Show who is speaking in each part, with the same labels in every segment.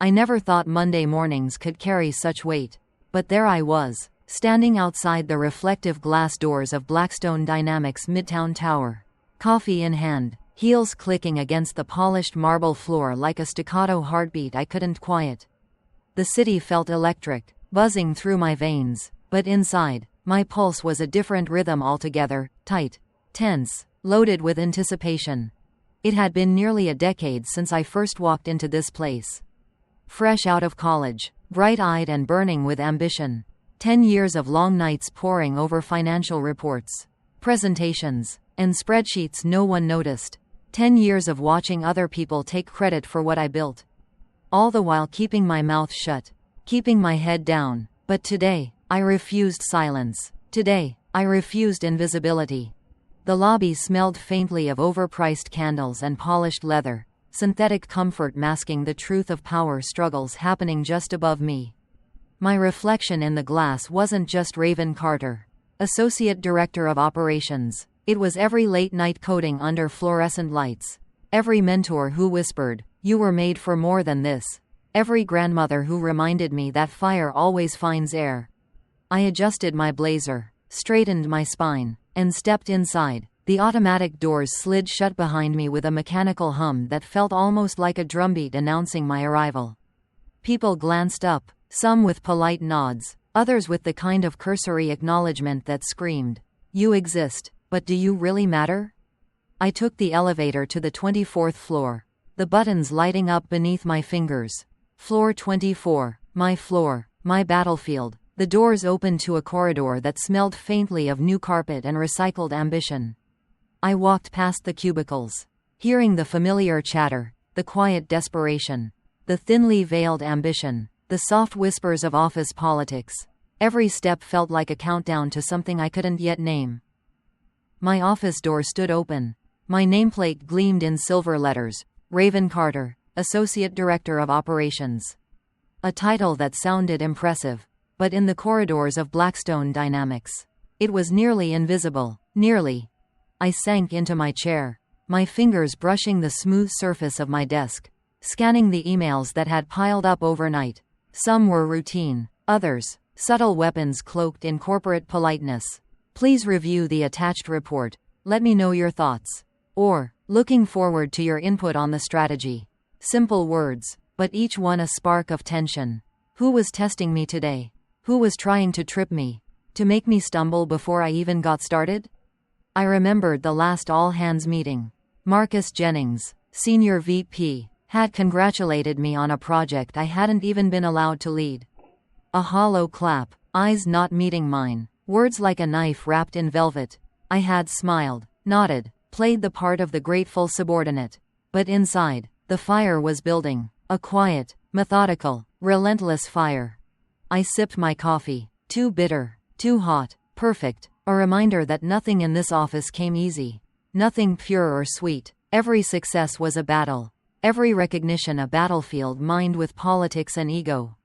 Speaker 1: I never thought Monday mornings could carry such weight. But there I was, standing outside the reflective glass doors of Blackstone Dynamics Midtown Tower. Coffee in hand, heels clicking against the polished marble floor like a staccato heartbeat I couldn't quiet. The city felt electric, buzzing through my veins, but inside, my pulse was a different rhythm altogether, tight, tense, loaded with anticipation. It had been nearly a decade since I first walked into this place. Fresh out of college, bright-eyed and burning with ambition. 10 years of long nights poring over financial reports, presentations, and spreadsheets no one noticed. 10 years of watching other people take credit for what I built. All the while keeping my mouth shut, keeping my head down. But today, I refused silence. Today, I refused invisibility. The lobby smelled faintly of overpriced candles and polished leather, synthetic comfort masking the truth of power struggles happening just above me. My reflection in the glass wasn't just Raven Carter, Associate Director of Operations. It was every late-night coding under fluorescent lights. Every mentor who whispered, "You were made for more than this." Every grandmother who reminded me that fire always finds air. I adjusted my blazer, straightened my spine, and stepped inside. The automatic doors slid shut behind me with a mechanical hum that felt almost like a drumbeat announcing my arrival. People glanced up, some with polite nods, others with the kind of cursory acknowledgement that screamed, "You exist, but do you really matter?" I took the elevator to the 24th floor, the buttons lighting up beneath my fingers. Floor 24, my floor, my battlefield. The doors opened to a corridor that smelled faintly of new carpet and recycled ambition. I walked past the cubicles, hearing the familiar chatter, the quiet desperation, the thinly veiled ambition, the soft whispers of office politics. Every step felt like a countdown to something I couldn't yet name. My office door stood open. My nameplate gleamed in silver letters, Raven Carter, Associate Director of Operations. A title that sounded impressive, but in the corridors of Blackstone Dynamics, it was nearly invisible. Nearly. I sank into my chair, my fingers brushing the smooth surface of my desk, scanning the emails that had piled up overnight. Some were routine, others, subtle weapons cloaked in corporate politeness. "Please review the attached report. Let me know your thoughts." Or, "Looking forward to your input on the strategy." Simple words, but each one a spark of tension. Who was testing me today? Who was trying to trip me? To make me stumble before I even got started? I remembered the last all-hands meeting. Marcus Jennings, Senior VP, had congratulated me on a project I hadn't even been allowed to lead. A hollow clap, eyes not meeting mine, words like a knife wrapped in velvet. I had smiled, nodded, played the part of the grateful subordinate. But inside, the fire was building. A quiet, methodical, relentless fire. I sipped my coffee. Too bitter, too hot, perfect. A reminder that nothing in this office came easy. Nothing pure or sweet. Every success was a battle. Every recognition a battlefield mined with politics and ego.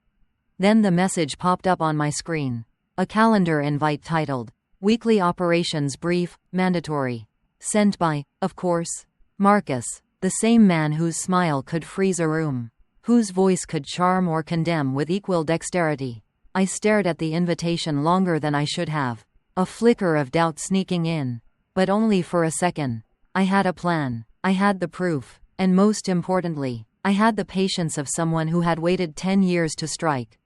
Speaker 1: Then the message popped up on my screen. A calendar invite titled, "Weekly Operations Brief, Mandatory." Sent by, of course, Marcus, the same man whose smile could freeze a room, whose voice could charm or condemn with equal dexterity. I stared at the invitation longer than I should have, a flicker of doubt sneaking in. But only for a second. I had a plan. I had the proof. And most importantly, I had the patience of someone who had waited 10 years to strike.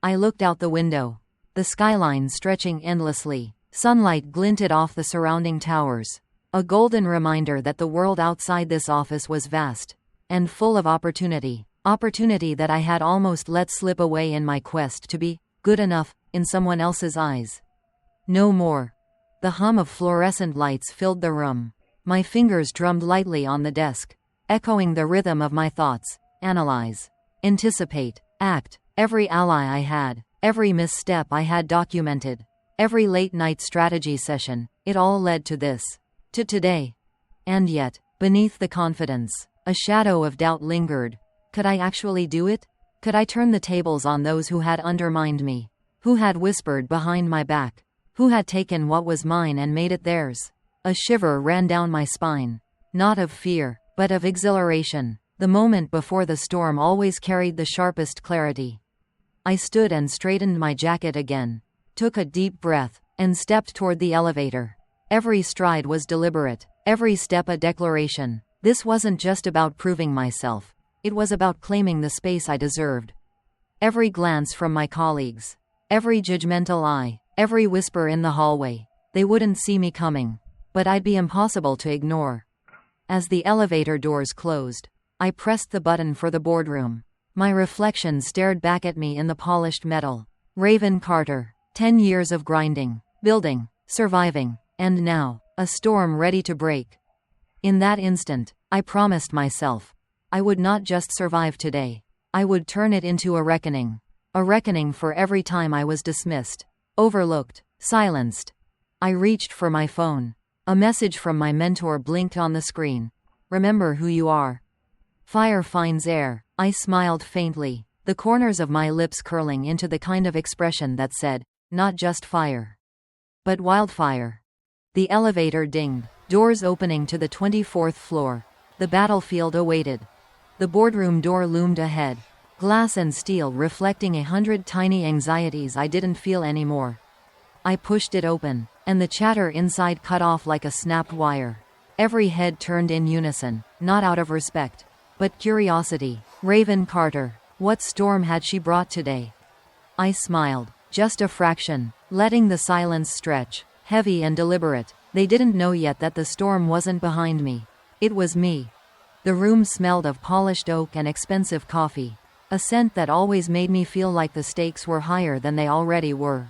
Speaker 1: I looked out the window. The skyline stretching endlessly. Sunlight glinted off the surrounding towers. A golden reminder that the world outside this office was vast. And full of opportunity. Opportunity that I had almost let slip away in my quest to be good enough in someone else's eyes. No more. The hum of fluorescent lights filled the room. My fingers drummed lightly on the desk, echoing the rhythm of my thoughts. Analyze. Anticipate. Act. Every ally I had, every misstep I had documented, every late-night strategy session, it all led to this. To today. And yet, beneath the confidence, a shadow of doubt lingered. Could I actually do it? Could I turn the tables on those who had undermined me? Who had whispered behind my back? Who had taken what was mine and made it theirs? A shiver ran down my spine. Not of fear, but of exhilaration. The moment before the storm always carried the sharpest clarity. I stood and straightened my jacket again, took a deep breath, and stepped toward the elevator. Every stride was deliberate, every step a declaration. This wasn't just about proving myself. It was about claiming the space I deserved. Every glance from my colleagues, every judgmental eye, every whisper in the hallway. They wouldn't see me coming, but I'd be impossible to ignore. As the elevator doors closed, I pressed the button for the boardroom. My reflection stared back at me in the polished metal. Raven Carter, 10 years of grinding, building, surviving, and now, a storm ready to break. In that instant, I promised myself, I would not just survive today. I would turn it into a reckoning. A reckoning for every time I was dismissed, overlooked, silenced. I reached for my phone. A message from my mentor blinked on the screen. Remember who you are. Fire finds air. I smiled faintly, the corners of my lips curling into the kind of expression that said, not just fire, but wildfire. The elevator dinged, doors opening to the 24th floor. The battlefield awaited. The boardroom door loomed ahead, glass and steel reflecting 100 tiny anxieties I didn't feel anymore. I pushed it open, and the chatter inside cut off like a snapped wire. Every head turned in unison, not out of respect, but curiosity. Raven Carter, what storm had she brought today? I smiled, just a fraction, letting the silence stretch, heavy and deliberate. They didn't know yet that the storm wasn't behind me. It was me. The room smelled of polished oak and expensive coffee, a scent that always made me feel like the stakes were higher than they already were.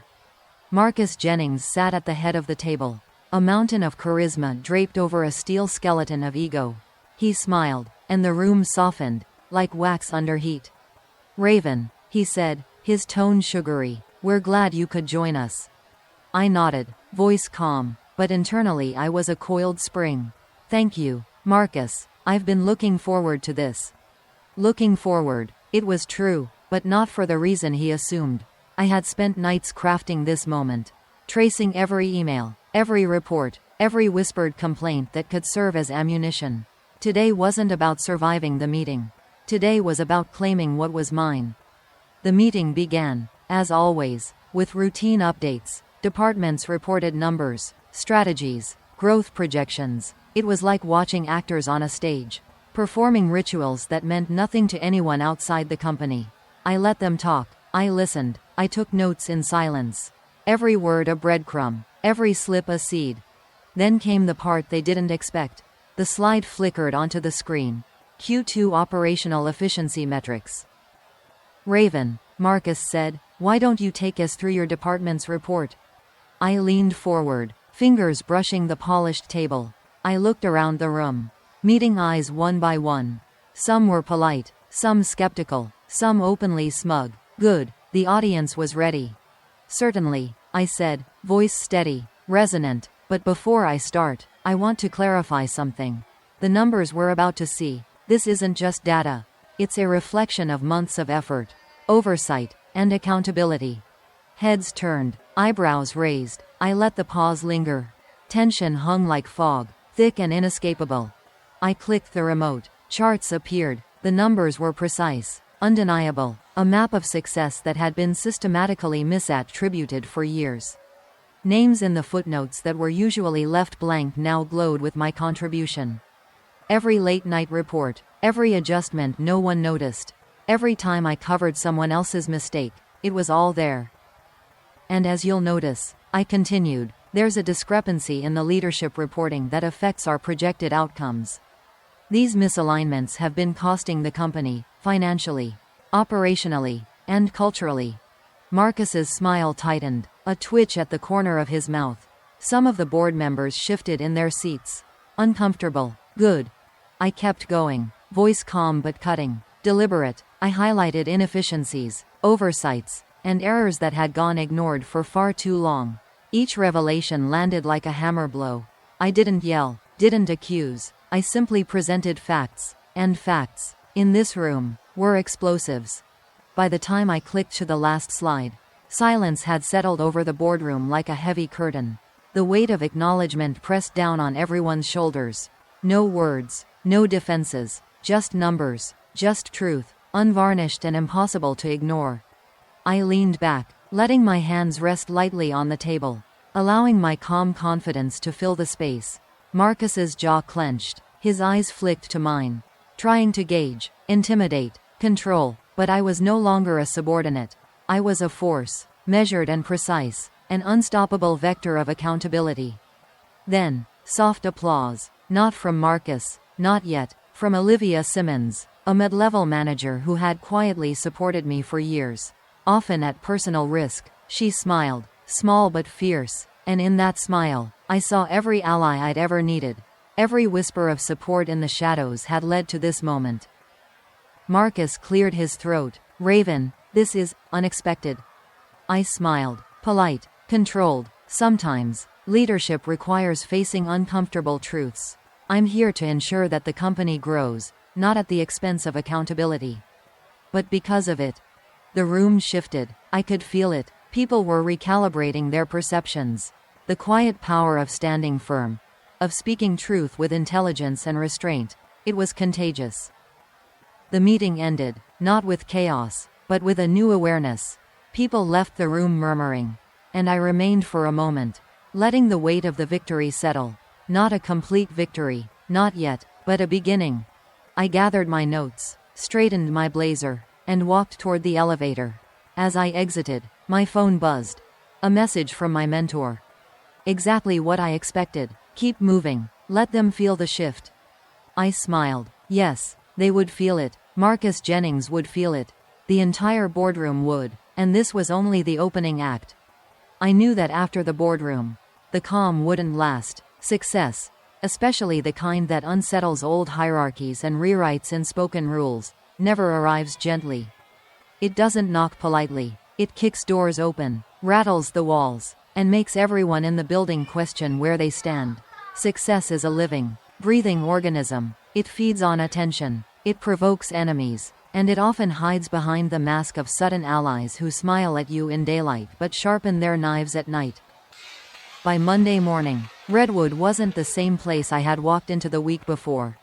Speaker 1: Marcus Jennings sat at the head of the table, a mountain of charisma draped over a steel skeleton of ego. He smiled, and the room softened, like wax under heat. Raven, he said, his tone sugary, we're glad you could join us. I nodded, voice calm, but internally I was a coiled spring. Thank you, Marcus. I've been looking forward to this. Looking forward. It was true, but not for the reason he assumed. I had spent nights crafting this moment, tracing every email, every report, every whispered complaint that could serve as ammunition. Today wasn't about surviving the meeting. Today was about claiming what was mine. The meeting began, as always, with routine updates. Departments reported numbers, strategies, growth projections. It was like watching actors on a stage, performing rituals that meant nothing to anyone outside the company. I let them talk. I listened. I took notes in silence. Every word a breadcrumb, every slip a seed. Then came the part they didn't expect. The slide flickered onto the screen. Q2 operational efficiency metrics. Raven, Marcus said, why don't you take us through your department's report? I leaned forward, fingers brushing the polished table. I looked around the room, meeting eyes one by one. Some were polite, some skeptical, some openly smug. Good, the audience was ready. Certainly, I said, voice steady, resonant, but before I start, I want to clarify something. The numbers we're about to see, this isn't just data. It's a reflection of months of effort, oversight, and accountability. Heads turned, eyebrows raised. I let the pause linger. Tension hung like fog, thick and inescapable. I clicked the remote. Charts appeared. The numbers were precise, undeniable. A map of success that had been systematically misattributed for years. Names in the footnotes that were usually left blank now glowed with my contribution. Every late-night report, every adjustment no one noticed, every time I covered someone else's mistake, it was all there. And as you'll notice, I continued, there's a discrepancy in the leadership reporting that affects our projected outcomes. These misalignments have been costing the company, financially, operationally, and culturally. Marcus's smile tightened, a twitch at the corner of his mouth. Some of the board members shifted in their seats. Uncomfortable. Good. I kept going, voice calm but cutting, deliberate. I highlighted inefficiencies, oversights, and errors that had gone ignored for far too long. Each revelation landed like a hammer blow. I didn't yell, didn't accuse. I simply presented facts. And facts, in this room, were explosives. By the time I clicked to the last slide, silence had settled over the boardroom like a heavy curtain. The weight of acknowledgement pressed down on everyone's shoulders. No words, no defenses, Just numbers. Just truth. Unvarnished and impossible to ignore. I leaned back, letting my hands rest lightly on the table, allowing my calm confidence to fill the space. Marcus's jaw clenched. His eyes flicked to mine, trying to gauge, intimidate, control. But I was no longer a subordinate. I was a force, measured and precise, an unstoppable vector of accountability. Then, soft applause. Not from Marcus, not yet, from Olivia Simmons, a mid-level manager who had quietly supported me for years, often at personal risk. She smiled, small but fierce, and in that smile, I saw every ally I'd ever needed. Every whisper of support in the shadows had led to this moment. Marcus cleared his throat. Raven, this is unexpected. I smiled, polite, controlled. Sometimes, leadership requires facing uncomfortable truths. I'm here to ensure that the company grows, not at the expense of accountability, but because of it. The room shifted. I could feel it. People were recalibrating their perceptions. The quiet power of standing firm, of speaking truth with intelligence and restraint. It was contagious. The meeting ended, not with chaos, but with a new awareness. People left the room murmuring, and I remained for a moment, letting the weight of the victory settle. Not a complete victory, not yet, but a beginning. I gathered my notes, straightened my blazer, and walked toward the elevator. As I exited, my phone buzzed. A message from my mentor. Exactly what I expected. Keep moving. Let them feel the shift. I smiled. Yes, they would feel it. Marcus Jennings would feel it. The entire boardroom would. And this was only the opening act. I knew that after the boardroom, the calm wouldn't last. Success, especially the kind that unsettles old hierarchies and rewrites unspoken rules, never arrives gently. It doesn't knock politely. It kicks doors open, rattles the walls, and makes everyone in the building question where they stand. Success is a living, breathing organism. It feeds on attention. It provokes enemies. And it often hides behind the mask of sudden allies who smile at you in daylight but sharpen their knives at night. By Monday morning, Redwood wasn't the same place I had walked into the week before.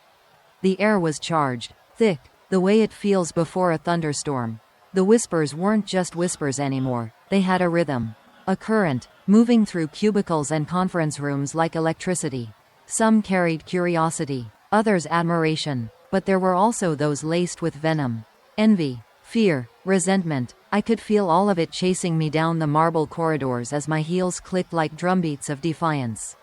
Speaker 1: The air was charged, thick, the way it feels before a thunderstorm. The whispers weren't just whispers anymore. They had a rhythm, a current, moving through cubicles and conference rooms like electricity. Some carried curiosity, others admiration, but there were also those laced with venom, envy, fear, resentment. I could feel all of it chasing me down the marble corridors as my heels clicked like drumbeats of defiance.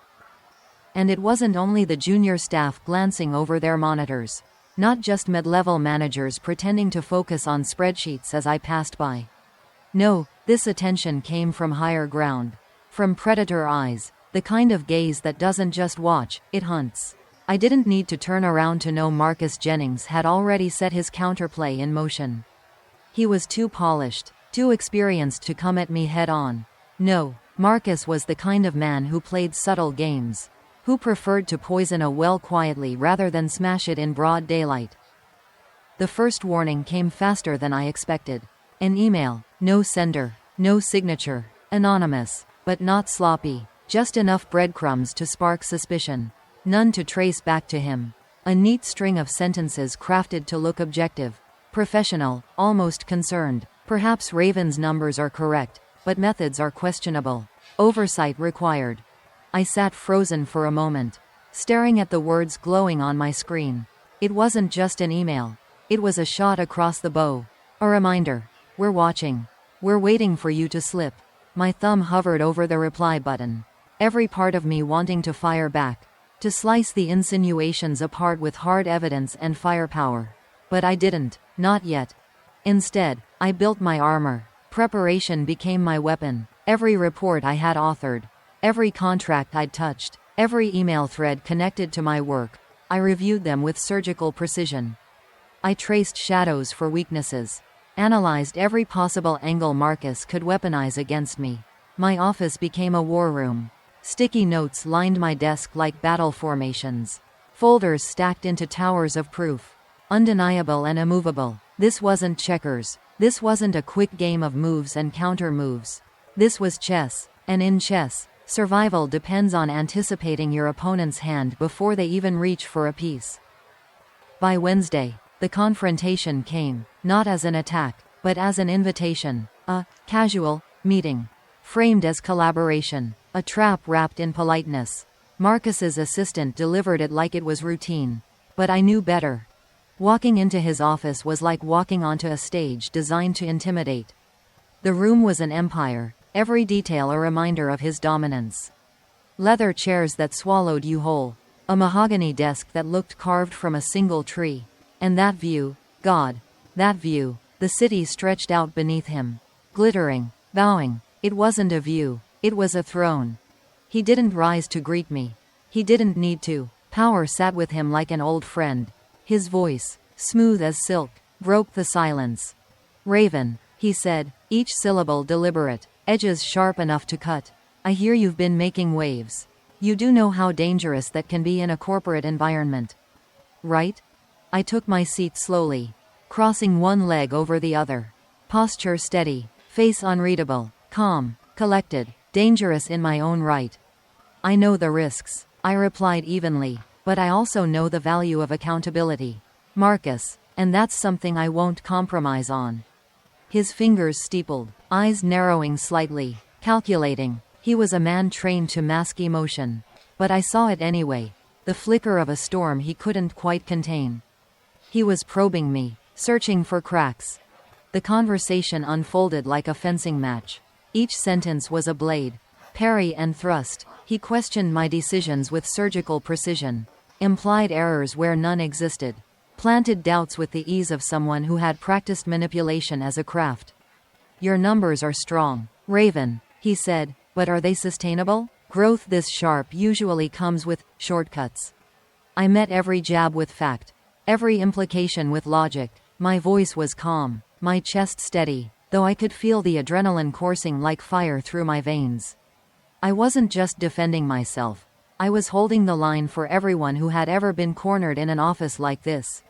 Speaker 1: And it wasn't only the junior staff glancing over their monitors. Not just mid-level managers pretending to focus on spreadsheets as I passed by. No, this attention came from higher ground. From predator eyes, the kind of gaze that doesn't just watch, it hunts. I didn't need to turn around to know Marcus Jennings had already set his counterplay in motion. He was too polished, too experienced to come at me head-on. No, Marcus was the kind of man who played subtle games, who preferred to poison a well quietly rather than smash it in broad daylight. The first warning came faster than I expected. An email, no sender, no signature, anonymous, but not sloppy, just enough breadcrumbs to spark suspicion. None to trace back to him. A neat string of sentences crafted to look objective, professional, almost concerned. Perhaps Raven's numbers are correct, but methods are questionable. Oversight required. I sat frozen for a moment, staring at the words glowing on my screen. It wasn't just an email. It was a shot across the bow. A reminder. We're watching. We're waiting for you to slip. My thumb hovered over the reply button. Every part of me wanting to fire back, to slice the insinuations apart with hard evidence and firepower. But I didn't, not yet. Instead, I built my armor. Preparation became my weapon. Every report I had authored, every contract I'd touched, every email thread connected to my work, I reviewed them with surgical precision. I traced shadows for weaknesses, analyzed every possible angle Marcus could weaponize against me. My office became a war room. Sticky notes lined my desk like battle formations. Folders stacked into towers of proof. Undeniable and immovable. This wasn't checkers. This wasn't a quick game of moves and counter moves. This was chess. And in chess, survival depends on anticipating your opponent's hand before they even reach for a piece. By Wednesday, the confrontation came, not as an attack, but as an invitation, a casual meeting, framed as collaboration, a trap wrapped in politeness. Marcus's assistant delivered it like it was routine. But I knew better. Walking into his office was like walking onto a stage designed to intimidate. The room was an empire, every detail a reminder of his dominance. Leather chairs that swallowed you whole, a mahogany desk that looked carved from a single tree. And that view, God, that view, the city stretched out beneath him, glittering, bowing. It wasn't a view, it was a throne. He didn't rise to greet me. He didn't need to. Power sat with him like an old friend. His voice, smooth as silk, broke the silence. "Raven," he said, each syllable deliberate, edges sharp enough to cut. "I hear you've been making waves. You do know how dangerous that can be in a corporate environment, right?" I took my seat slowly, crossing one leg over the other. Posture steady, face unreadable, calm, collected, dangerous in my own right. "I know the risks," I replied evenly, "but I also know the value of accountability, Marcus, and that's something I won't compromise on." His fingers steepled, eyes narrowing slightly, calculating. He was a man trained to mask emotion. But I saw it anyway, the flicker of a storm he couldn't quite contain. He was probing me, searching for cracks. The conversation unfolded like a fencing match. Each sentence was a blade. Parry and thrust. He questioned my decisions with surgical precision. Implied errors where none existed. Planted doubts with the ease of someone who had practiced manipulation as a craft. "Your numbers are strong, Raven," he said, "but are they sustainable? Growth this sharp usually comes with shortcuts." I met every jab with fact, every implication with logic. My voice was calm, my chest steady, though I could feel the adrenaline coursing like fire through my veins. I wasn't just defending myself. I was holding the line for everyone who had ever been cornered in an office like this.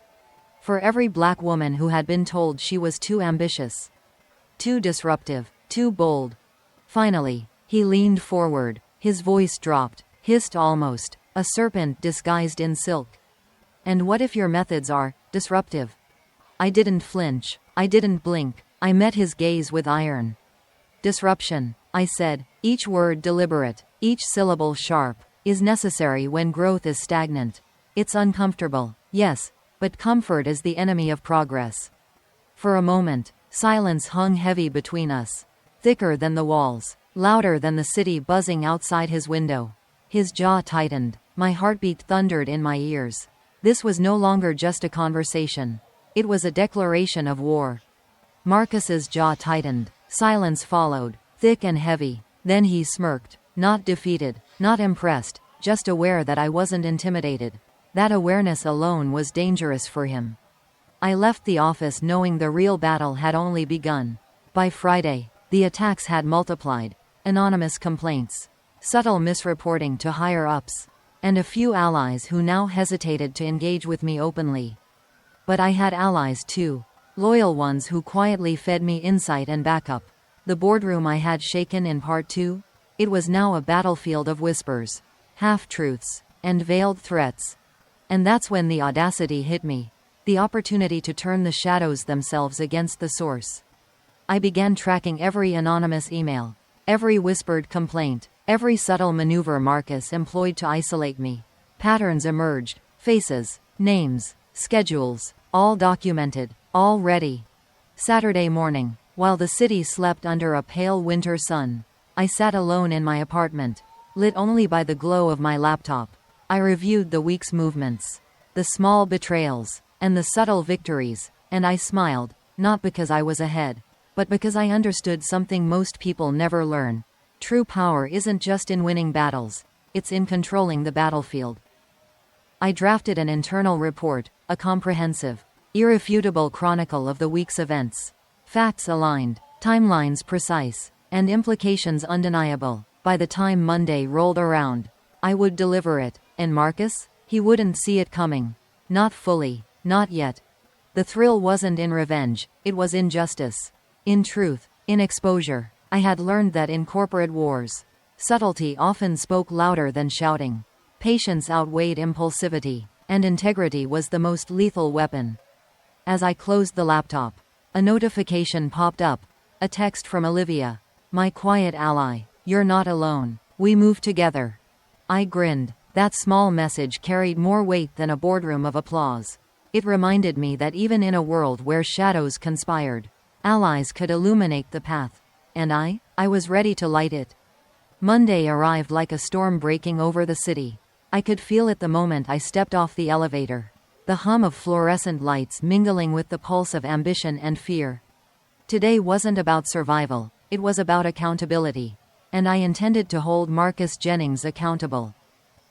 Speaker 1: For every black woman who had been told she was too ambitious, too disruptive, too bold. Finally, he leaned forward, his voice dropped, hissed almost, a serpent disguised in silk. "And what if your methods are disruptive?" I didn't flinch, I didn't blink, I met his gaze with iron. "Disruption," I said, each word deliberate, each syllable sharp, "is necessary when growth is stagnant. It's uncomfortable, yes, but comfort is the enemy of progress." For a moment, silence hung heavy between us, thicker than the walls, louder than the city buzzing outside his window. His jaw tightened, my heartbeat thundered in my ears. This was no longer just a conversation. It was a declaration of war. Marcus's jaw tightened. Silence followed, thick and heavy. Then he smirked, not defeated, not impressed, just aware that I wasn't intimidated. That awareness alone was dangerous for him. I left the office knowing the real battle had only begun. By Friday, the attacks had multiplied. Anonymous complaints, subtle misreporting to higher-ups, and a few allies who now hesitated to engage with me openly. But I had allies too, loyal ones who quietly fed me insight and backup. The boardroom I had shaken in part 2? It was now a battlefield of whispers, half-truths, and veiled threats. And that's when the audacity hit me, the opportunity to turn the shadows themselves against the source. I began tracking every anonymous email, every whispered complaint, every subtle maneuver Marcus employed to isolate me. Patterns emerged, faces, names, schedules, all documented, all ready. Saturday morning, while the city slept under a pale winter sun, I sat alone in my apartment, lit only by the glow of my laptop. I reviewed the week's movements, the small betrayals, and the subtle victories, and I smiled, not because I was ahead, but because I understood something most people never learn. True power isn't just in winning battles, it's in controlling the battlefield. I drafted an internal report, a comprehensive, irrefutable chronicle of the week's events. Facts aligned, timelines precise, and implications undeniable. By the time Monday rolled around, I would deliver it, and Marcus? He wouldn't see it coming. Not fully, not yet. The thrill wasn't in revenge, it was in justice. In truth, in exposure. I had learned that in corporate wars, subtlety often spoke louder than shouting. Patience outweighed impulsivity. And integrity was the most lethal weapon. As I closed the laptop, a notification popped up. A text from Olivia. My quiet ally. You're not alone. We move together. I grinned. That small message carried more weight than a boardroom of applause. It reminded me that even in a world where shadows conspired, allies could illuminate the path. And I was ready to light it. Monday arrived like a storm breaking over the city. I could feel it the moment I stepped off the elevator. The hum of fluorescent lights mingling with the pulse of ambition and fear. Today wasn't about survival, it was about accountability. And I intended to hold Marcus Jennings accountable.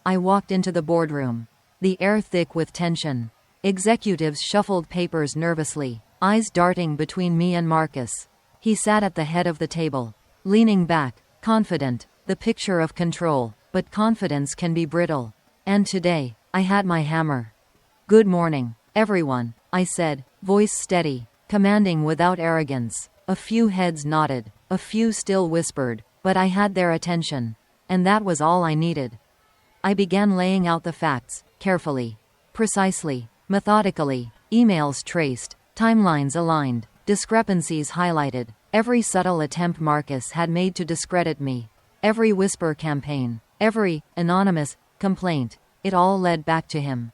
Speaker 1: I walked into the boardroom. The air thick with tension. Executives shuffled papers nervously, eyes darting between me and Marcus. He sat at the head of the table, leaning back, confident, the picture of control. But confidence can be brittle. And today, I had my hammer. Good morning, everyone, I said, voice steady, commanding without arrogance. A few heads nodded, a few still whispered, but I had their attention. And that was all I needed. I began laying out the facts, carefully, precisely, methodically, emails traced, timelines aligned, discrepancies highlighted, every subtle attempt Marcus had made to discredit me, every whisper campaign. Every anonymous complaint, it all led back to him.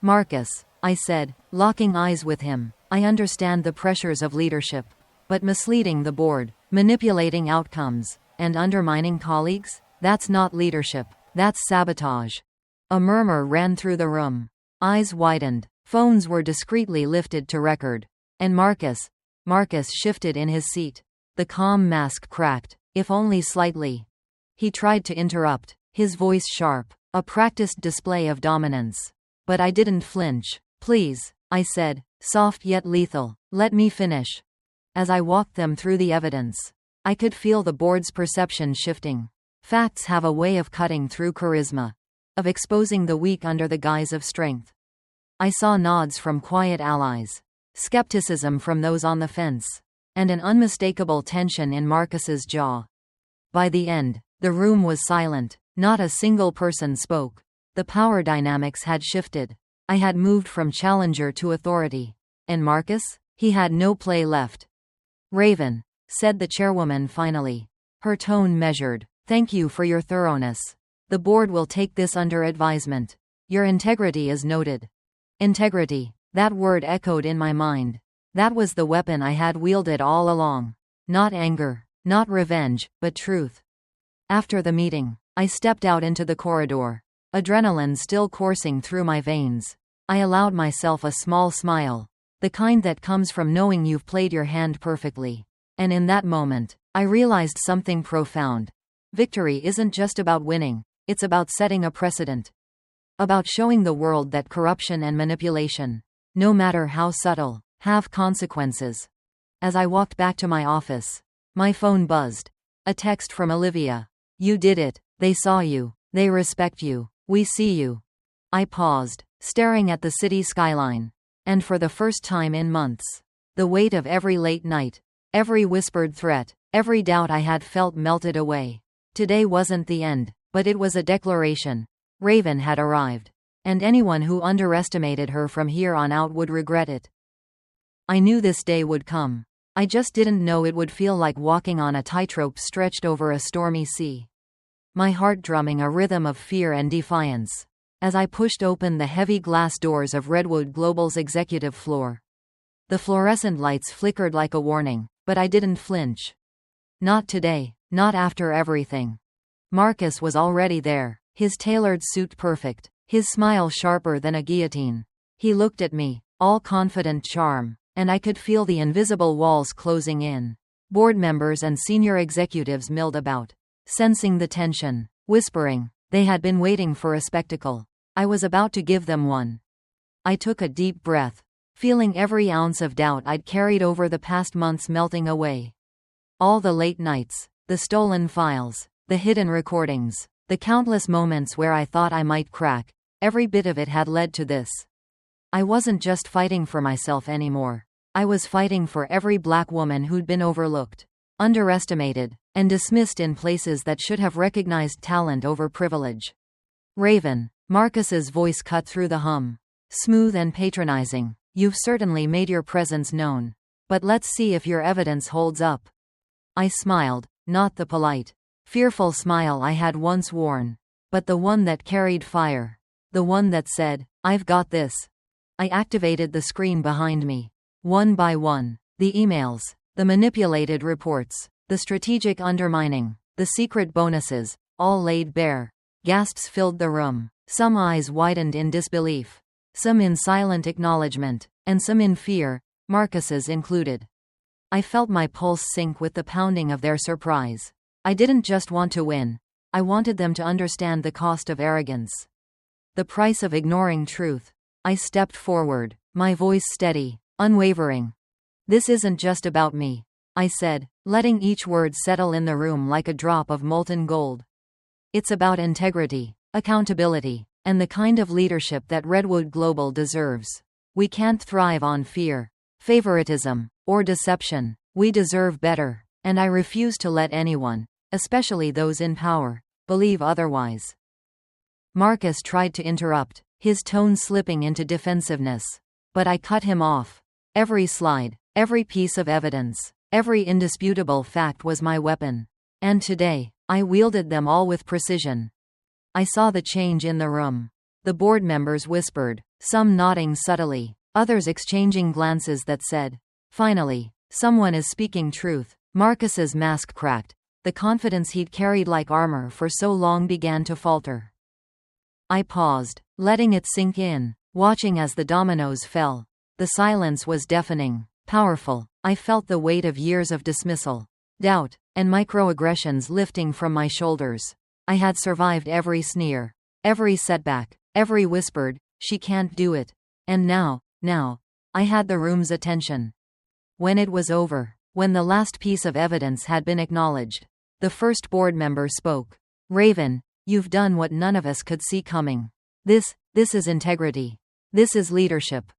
Speaker 1: Marcus, I said, locking eyes with him, I understand the pressures of leadership. But misleading the board, manipulating outcomes, and undermining colleagues? That's not leadership, that's sabotage. A murmur ran through the room. Eyes widened, phones were discreetly lifted to record. And Marcus shifted in his seat. The calm mask cracked, if only slightly. He tried to interrupt, his voice sharp, a practiced display of dominance. But I didn't flinch. Please, I said, soft yet lethal, let me finish. As I walked them through the evidence, I could feel the board's perception shifting. Facts have a way of cutting through charisma, of exposing the weak under the guise of strength. I saw nods from quiet allies, skepticism from those on the fence, and an unmistakable tension in Marcus's jaw. By the end, the room was silent. Not a single person spoke. The power dynamics had shifted. I had moved from challenger to authority. And Marcus? He had no play left. Raven, said the chairwoman finally. Her tone measured. Thank you for your thoroughness. The board will take this under advisement. Your integrity is noted. Integrity. That word echoed in my mind. That was the weapon I had wielded all along. Not anger, not revenge, but truth. After the meeting, I stepped out into the corridor. Adrenaline still coursing through my veins. I allowed myself a small smile. The kind that comes from knowing you've played your hand perfectly. And in that moment, I realized something profound. Victory isn't just about winning, it's about setting a precedent. About showing the world that corruption and manipulation, no matter how subtle, have consequences. As I walked back to my office, my phone buzzed. A text from Olivia. You did it. They saw you. They respect you. We see you. I paused, staring at the city skyline. And for the first time in months, the weight of every late night, every whispered threat, every doubt I had felt melted away. Today wasn't the end, but it was a declaration. Raven had arrived. And anyone who underestimated her from here on out would regret it. I knew this day would come. I just didn't know it would feel like walking on a tightrope stretched over a stormy sea. My heart drumming a rhythm of fear and defiance. As I pushed open the heavy glass doors of Redwood Global's executive floor. The fluorescent lights flickered like a warning, but I didn't flinch. Not today, not after everything. Marcus was already there, his tailored suit perfect, his smile sharper than a guillotine. He looked at me, all confident charm. And I could feel the invisible walls closing in. Board members and senior executives milled about, sensing the tension, whispering. They had been waiting for a spectacle. I was about to give them one. I took a deep breath, feeling every ounce of doubt I'd carried over the past months melting away. All the late nights, the stolen files, the hidden recordings, the countless moments where I thought I might crack, every bit of it had led to this. I wasn't just fighting for myself anymore. I was fighting for every black woman who'd been overlooked, underestimated, and dismissed in places that should have recognized talent over privilege. Raven, Marcus's voice cut through the hum. Smooth and patronizing. You've certainly made your presence known. But let's see if your evidence holds up. I smiled, not the polite, fearful smile I had once worn, but the one that carried fire. The one that said, I've got this. I activated the screen behind me. One by one. The emails, the manipulated reports, the strategic undermining, the secret bonuses, all laid bare. Gasps filled the room. Some eyes widened in disbelief. Some in silent acknowledgement, and some in fear, Marcus's included. I felt my pulse sink with the pounding of their surprise. I didn't just want to win. I wanted them to understand the cost of arrogance. The price of ignoring truth. I stepped forward, my voice steady, unwavering. This isn't just about me, I said, letting each word settle in the room like a drop of molten gold. It's about integrity, accountability, and the kind of leadership that Redwood Global deserves. We can't thrive on fear, favoritism, or deception. We deserve better, and I refuse to let anyone, especially those in power, believe otherwise. Marcus tried to interrupt, his tone slipping into defensiveness. But I cut him off. Every slide, every piece of evidence, every indisputable fact was my weapon. And today, I wielded them all with precision. I saw the change in the room. The board members whispered, some nodding subtly, others exchanging glances that said, finally, someone is speaking truth. Marcus's mask cracked. The confidence he'd carried like armor for so long began to falter. I paused, letting it sink in, watching as the dominoes fell. The silence was deafening, powerful. I felt the weight of years of dismissal, doubt, and microaggressions lifting from my shoulders. I had survived every sneer, every setback, every whispered, she can't do it. And now, I had the room's attention. When it was over, when the last piece of evidence had been acknowledged, the first board member spoke. Raven, you've done what none of us could see coming. This is integrity. This is leadership.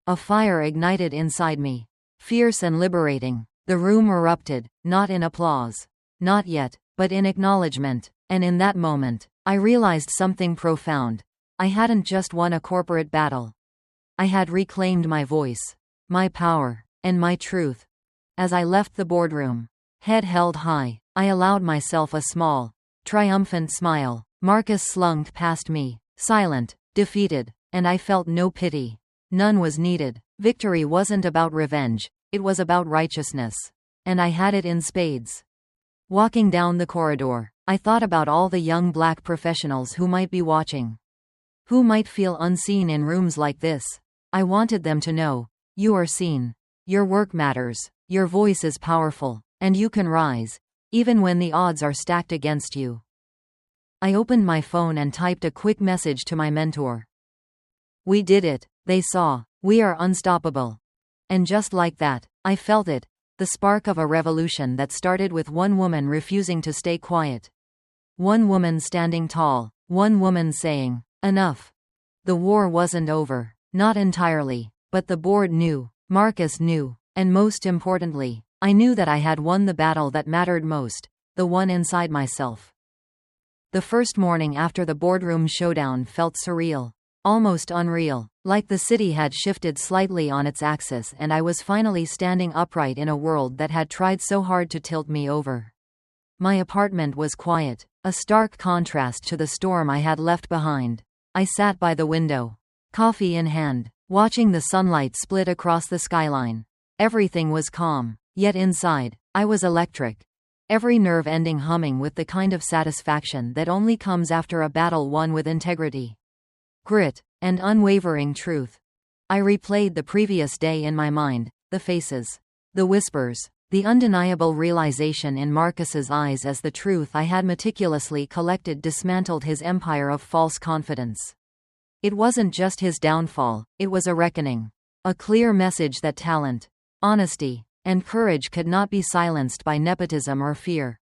Speaker 1: A fire ignited inside me. Fierce and liberating. The room erupted, not in applause. Not yet, but in acknowledgement. And in that moment, I realized something profound. I hadn't just won a corporate battle. I had reclaimed my voice, my power, and my truth. As I left the boardroom, head held high, I allowed myself a small, triumphant smile. Marcus slunk past me, silent, defeated, and I felt no pity. None was needed. Victory wasn't about revenge, it was about righteousness. And I had it in spades. Walking down the corridor, I thought about all the young black professionals who might be watching. Who might feel unseen in rooms like this. I wanted them to know, you are seen. Your work matters, your voice is powerful, and you can rise, even when the odds are stacked against you. I opened my phone and typed a quick message to my mentor. We did it, they saw. We are unstoppable. And just like that, I felt it, the spark of a revolution that started with one woman refusing to stay quiet. One woman standing tall, one woman saying, enough. The war wasn't over, not entirely, but the board knew, Marcus knew, and most importantly, I knew that I had won the battle that mattered most, the one inside myself. The first morning after the boardroom showdown felt surreal. Almost unreal, like the city had shifted slightly on its axis and I was finally standing upright in a world that had tried so hard to tilt me over. My apartment was quiet, a stark contrast to the storm I had left behind. I sat by the window, coffee in hand, watching the sunlight split across the skyline. Everything was calm, yet inside, I was electric. Every nerve ending humming with the kind of satisfaction that only comes after a battle won with integrity, grit, and unwavering truth. I replayed the previous day in my mind, the faces, the whispers, the undeniable realization in Marcus's eyes as the truth I had meticulously collected dismantled his empire of false confidence. It wasn't just his downfall, it was a reckoning. A clear message that talent, honesty, and courage could not be silenced by nepotism or fear.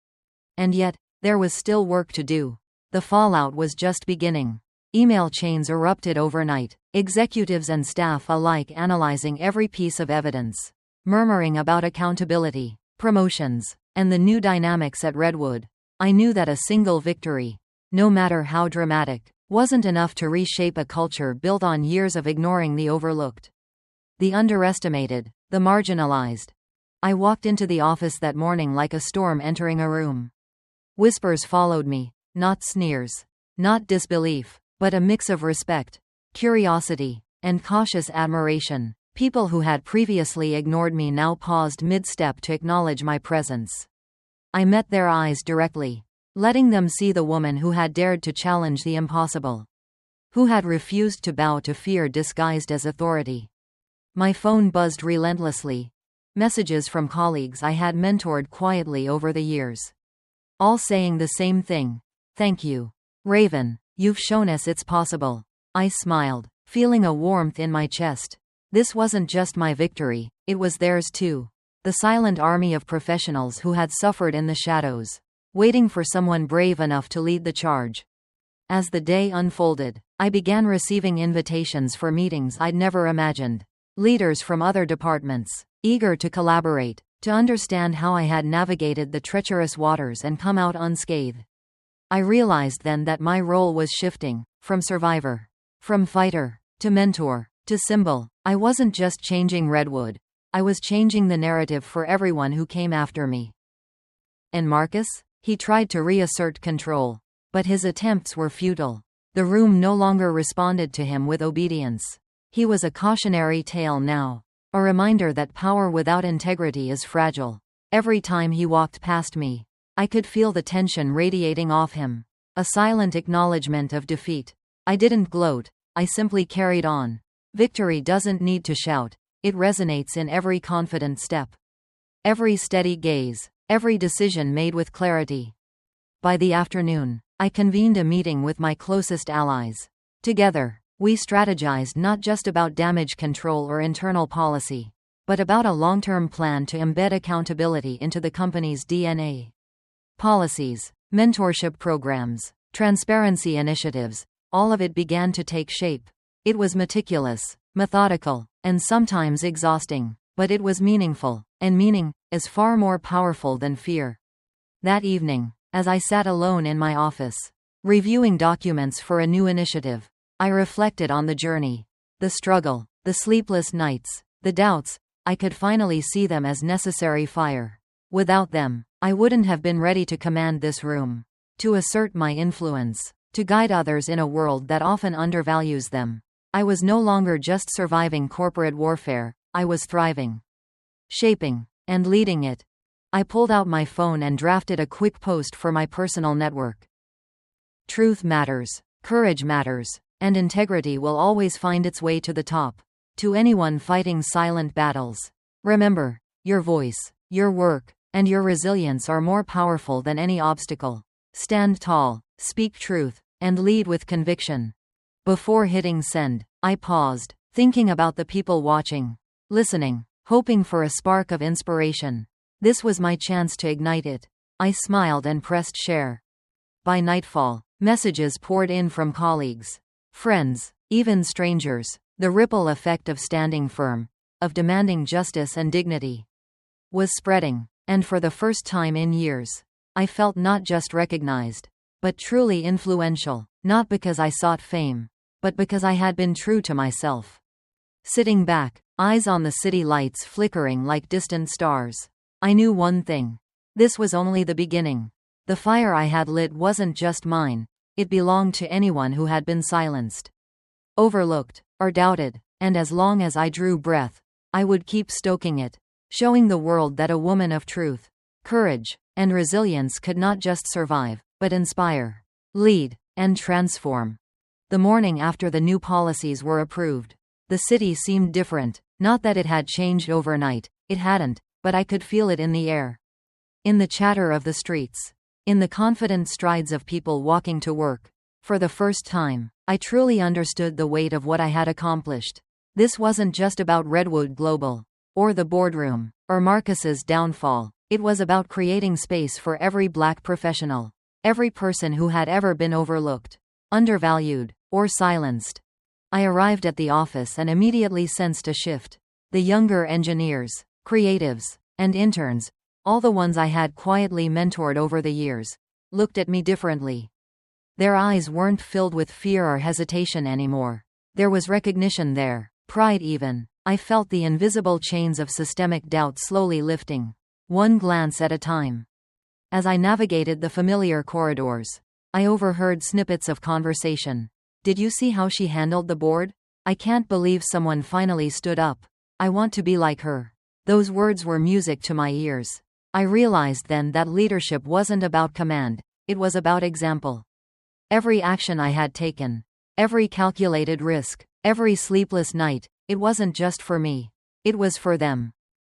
Speaker 1: And yet, there was still work to do. The fallout was just beginning. Email chains erupted overnight, executives and staff alike analyzing every piece of evidence, murmuring about accountability, promotions, and the new dynamics at Redwood. I knew that a single victory, no matter how dramatic, wasn't enough to reshape a culture built on years of ignoring the overlooked, the underestimated, the marginalized. I walked into the office that morning like a storm entering a room. Whispers followed me, not sneers, not disbelief, but a mix of respect, curiosity, and cautious admiration. People who had previously ignored me now paused mid-step to acknowledge my presence. I met their eyes directly, letting them see the woman who had dared to challenge the impossible, who had refused to bow to fear disguised as authority. My phone buzzed relentlessly, messages from colleagues I had mentored quietly over the years, all saying the same thing: "Thank you, Raven, you've shown us it's possible." I smiled, feeling a warmth in my chest. This wasn't just my victory, it was theirs too. The silent army of professionals who had suffered in the shadows, waiting for someone brave enough to lead the charge. As the day unfolded, I began receiving invitations for meetings I'd never imagined. Leaders from other departments, eager to collaborate, to understand how I had navigated the treacherous waters and come out unscathed. I realized then that my role was shifting, from survivor, from fighter, to mentor, to symbol. I wasn't just changing Redwood, I was changing the narrative for everyone who came after me. And Marcus? He tried to reassert control, but his attempts were futile. The room no longer responded to him with obedience. He was a cautionary tale now, a reminder that power without integrity is fragile. Every time he walked past me, I could feel the tension radiating off him, a silent acknowledgement of defeat. I didn't gloat, I simply carried on. Victory doesn't need to shout, it resonates in every confident step, every steady gaze, every decision made with clarity. By the afternoon, I convened a meeting with my closest allies. Together, we strategized not just about damage control or internal policy, but about a long-term plan to embed accountability into the company's DNA. Policies, mentorship programs, transparency initiatives, all of it began to take shape. It was meticulous, methodical, and sometimes exhausting, but it was meaningful, and meaning is far more powerful than fear. That evening, as I sat alone in my office, reviewing documents for a new initiative, I reflected on the journey, the struggle, the sleepless nights, the doubts. I could finally see them as necessary fire. Without them, I wouldn't have been ready to command this room, to assert my influence, to guide others in a world that often undervalues them. I was no longer just surviving corporate warfare, I was thriving, shaping, and leading it. I pulled out my phone and drafted a quick post for my personal network. Truth matters, courage matters, and integrity will always find its way to the top. To anyone fighting silent battles, remember, your voice, your work, and your resilience are more powerful than any obstacle. Stand tall, speak truth, and lead with conviction. Before hitting send, I paused, thinking about the people watching, listening, hoping for a spark of inspiration. This was my chance to ignite it. I smiled and pressed share. By nightfall, messages poured in from colleagues, friends, even strangers. The ripple effect of standing firm, of demanding justice and dignity, was spreading, and for the first time in years, I felt not just recognized, but truly influential, not because I sought fame, but because I had been true to myself. Sitting back, eyes on the city lights flickering like distant stars, I knew one thing. This was only the beginning. The fire I had lit wasn't just mine, it belonged to anyone who had been silenced, overlooked, or doubted, and as long as I drew breath, I would keep stoking it, showing the world that a woman of truth, courage, and resilience could not just survive, but inspire, lead, and transform. The morning after the new policies were approved, the city seemed different. Not that it had changed overnight, it hadn't, but I could feel it in the air. In the chatter of the streets, in the confident strides of people walking to work. For the first time, I truly understood the weight of what I had accomplished. This wasn't just about Redwood Global, or the boardroom, or Marcus's downfall. It was about creating space for every Black professional, every person who had ever been overlooked, undervalued, or silenced. I arrived at the office and immediately sensed a shift. The younger engineers, creatives, and interns, all the ones I had quietly mentored over the years, looked at me differently. Their eyes weren't filled with fear or hesitation anymore. There was recognition there, pride even. I felt the invisible chains of systemic doubt slowly lifting, one glance at a time. As I navigated the familiar corridors, I overheard snippets of conversation. "Did you see how she handled the board? I can't believe someone finally stood up. I want to be like her." Those words were music to my ears. I realized then that leadership wasn't about command, it was about example. Every action I had taken, every calculated risk, every sleepless night, it wasn't just for me. It was for them.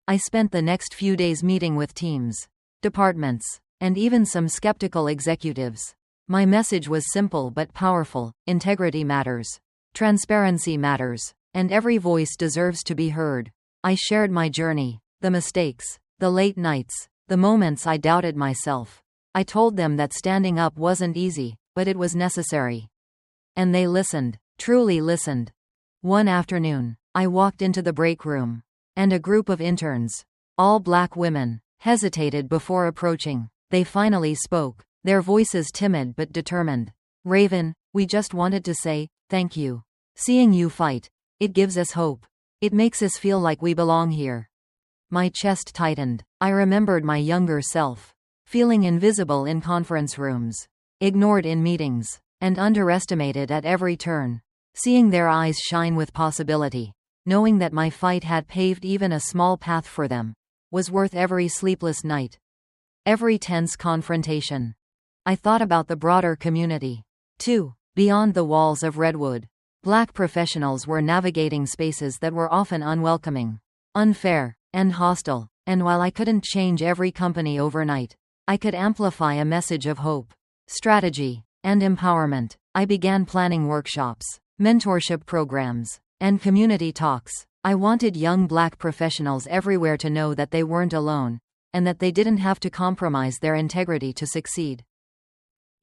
Speaker 1: I spent the next few days meeting with teams, departments, and even some skeptical executives. My message was simple but powerful: integrity matters. Transparency matters. And every voice deserves to be heard. I shared my journey, the mistakes, the late nights, the moments I doubted myself. I told them that standing up wasn't easy, but it was necessary. And they listened, truly listened. One afternoon, I walked into the break room, and a group of interns, all black women, hesitated before approaching. They finally spoke, their voices timid but determined. "Raven, we just wanted to say, thank you. Seeing you fight, it gives us hope. It makes us feel like we belong here." My chest tightened. I remembered my younger self, feeling invisible in conference rooms, ignored in meetings, and underestimated at every turn. Seeing their eyes shine with possibility, knowing that my fight had paved even a small path for them, was worth every sleepless night, every tense confrontation. I thought about the broader community, too. Beyond the walls of Redwood, black professionals were navigating spaces that were often unwelcoming, unfair, and hostile. And while I couldn't change every company overnight, I could amplify a message of hope, strategy, and empowerment. I began planning workshops, mentorship programs, and community talks. I wanted young black professionals everywhere to know that they weren't alone, and that they didn't have to compromise their integrity to succeed.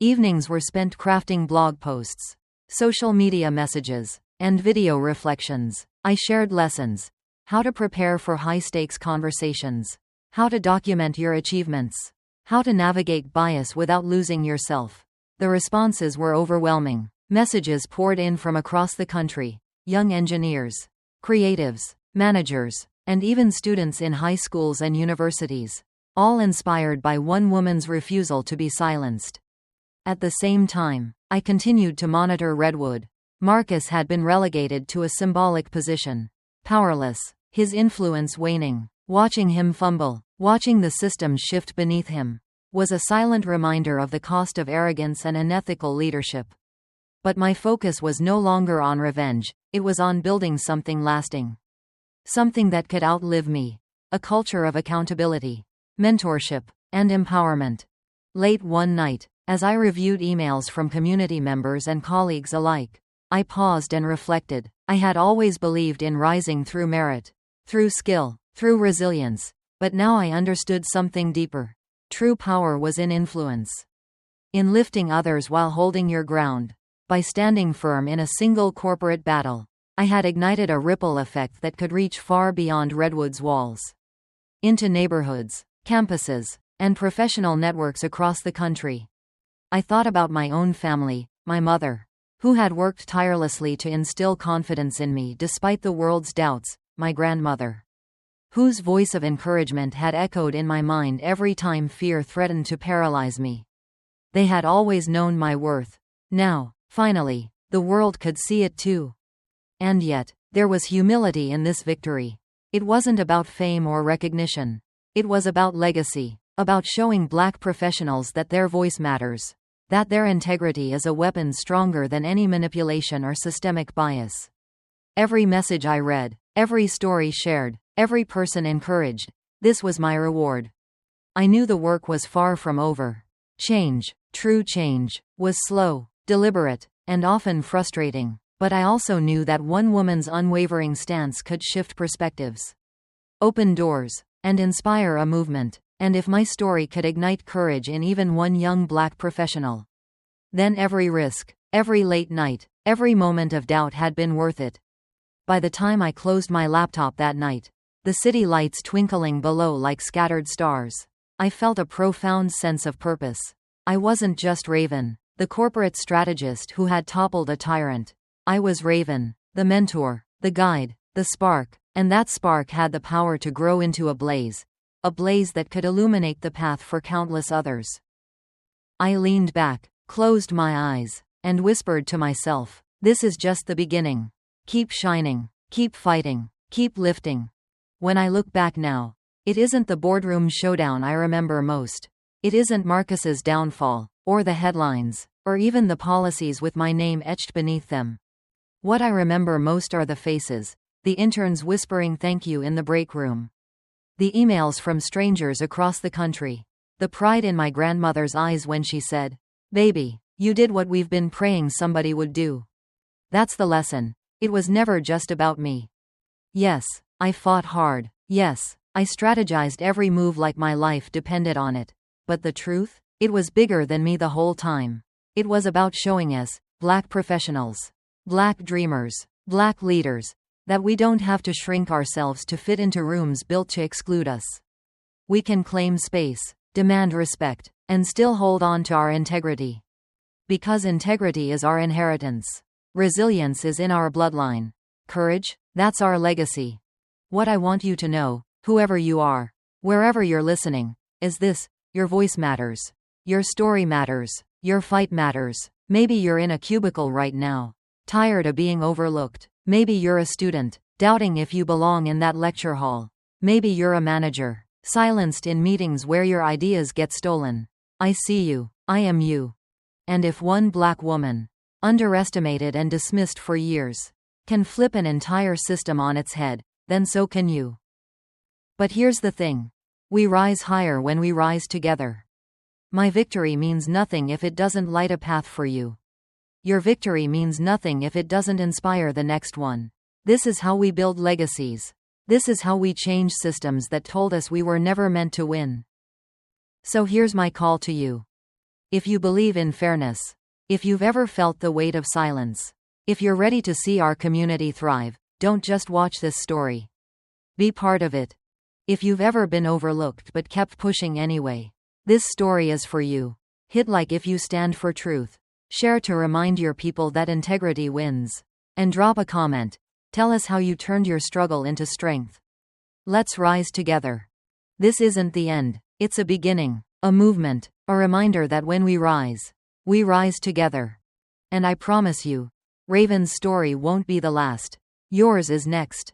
Speaker 1: Evenings were spent crafting blog posts, social media messages, and video reflections. I shared lessons: how to prepare for high-stakes conversations, how to document your achievements, how to navigate bias without losing yourself. The responses were overwhelming. Messages poured in from across the country: young engineers, creatives, managers, and even students in high schools and universities, all inspired by one woman's refusal to be silenced. At the same time, I continued to monitor Redwood. Marcus had been relegated to a symbolic position, powerless, his influence waning. Watching him fumble, watching the system shift beneath him, was a silent reminder of the cost of arrogance and unethical leadership. But my focus was no longer on revenge, it was on building something lasting. Something that could outlive me. A culture of accountability, mentorship, and empowerment. Late one night, as I reviewed emails from community members and colleagues alike, I paused and reflected. I had always believed in rising through merit, through skill, through resilience, but now I understood something deeper. True power was in influence, in lifting others while holding your ground. By standing firm in a single corporate battle, I had ignited a ripple effect that could reach far beyond Redwood's walls, into neighborhoods, campuses, and professional networks across the country. I thought about my own family, my mother, who had worked tirelessly to instill confidence in me despite the world's doubts, my grandmother, whose voice of encouragement had echoed in my mind every time fear threatened to paralyze me. They had always known my worth. Now, finally, the world could see it too. And yet, there was humility in this victory. It wasn't about fame or recognition. It was about legacy, about showing black professionals that their voice matters, that their integrity is a weapon stronger than any manipulation or systemic bias. Every message I read, every story shared, every person encouraged, this was my reward. I knew the work was far from over. Change, true change, was slow, deliberate, and often frustrating, but I also knew that one woman's unwavering stance could shift perspectives, open doors, and inspire a movement. And if my story could ignite courage in even one young black professional, then every risk, every late night, every moment of doubt had been worth it. By the time I closed my laptop that night, the city lights twinkling below like scattered stars, I felt a profound sense of purpose. I wasn't just Raven, the corporate strategist who had toppled a tyrant. I was Raven, the mentor, the guide, the spark, and that spark had the power to grow into a blaze that could illuminate the path for countless others. I leaned back, closed my eyes, and whispered to myself, "This is just the beginning. Keep shining, keep fighting, keep lifting." When I look back now, it isn't the boardroom showdown I remember most. It isn't Marcus's downfall, or the headlines, or even the policies with my name etched beneath them. What I remember most are the faces, the interns whispering thank you in the break room, the emails from strangers across the country, the pride in my grandmother's eyes when she said, "Baby, you did what we've been praying somebody would do." That's the lesson. It was never just about me. Yes, I fought hard. Yes, I strategized every move like my life depended on it. But the truth? It was bigger than me the whole time. It was about showing us, Black professionals, Black dreamers, Black leaders, that we don't have to shrink ourselves to fit into rooms built to exclude us. We can claim space, demand respect, and still hold on to our integrity. Because integrity is our inheritance. Resilience is in our bloodline. Courage, that's our legacy. What I want you to know, whoever you are, wherever you're listening, is this: your voice matters. Your story matters. Your fight matters. Maybe you're in a cubicle right now, tired of being overlooked. Maybe you're a student, doubting if you belong in that lecture hall. Maybe you're a manager, silenced in meetings where your ideas get stolen. I see you. I am you. And if one Black woman, underestimated and dismissed for years, can flip an entire system on its head, then so can you. But here's the thing. We rise higher when we rise together. My victory means nothing if it doesn't light a path for you. Your victory means nothing if it doesn't inspire the next one. This is how we build legacies. This is how we change systems that told us we were never meant to win. So here's my call to you. If you believe in fairness, if you've ever felt the weight of silence, if you're ready to see our community thrive, don't just watch this story. Be part of it. If you've ever been overlooked but kept pushing anyway, this story is for you. Hit like if you stand for truth. Share to remind your people that integrity wins. And drop a comment. Tell us how you turned your struggle into strength. Let's rise together. This isn't the end. It's a beginning, a movement, a reminder that when we rise together. And I promise you, Raven's story won't be the last. Yours is next.